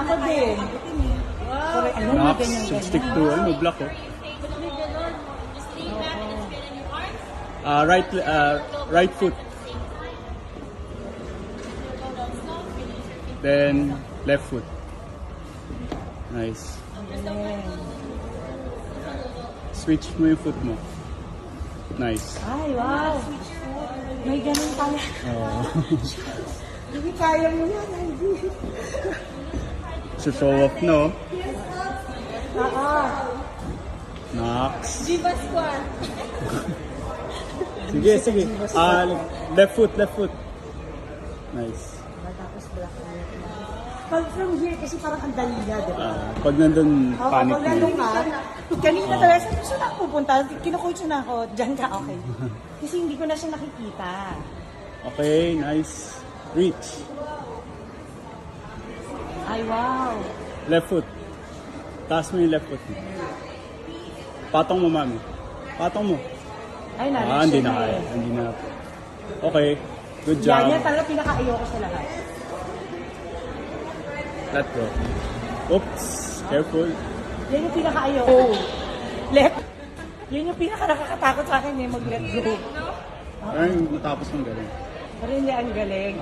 Ako din. Wow. Max, stick to block oh. Right foot. Then left foot. Nice. Switch mo yung foot mo. Nice. Ay, wow. May ganun pala. Oh. Hindi kaya mo yan, hindi. So show off no. Oo. Max. Jiva squat. Sige. Left foot. Nice. Tapos black na. Pag from here, kasi parang ang dali na, di ba? Pag nandun, panic Pag na. nandun ka, kanina talaga, saan ako pupunta? Kinukulit na ako, dyan ka, okay. Kasi hindi ko na siya nakikita. Okay, nice. Reach. Ay, wow. Left foot. Taas mo yung left foot mo. Patong mo, mami. Patong mo. Ay, Hindi na kaya. Hindi na. Okay. Good job. Yan talaga pinaka-ayoko sa lahat. Let go. Oops. Careful. Yan yung pinaka-ayoko. Left. Yan yung pinaka-nakakatakot sa akin mag-let go. Ay, matapos ng galing. Pero hindi, ang galing.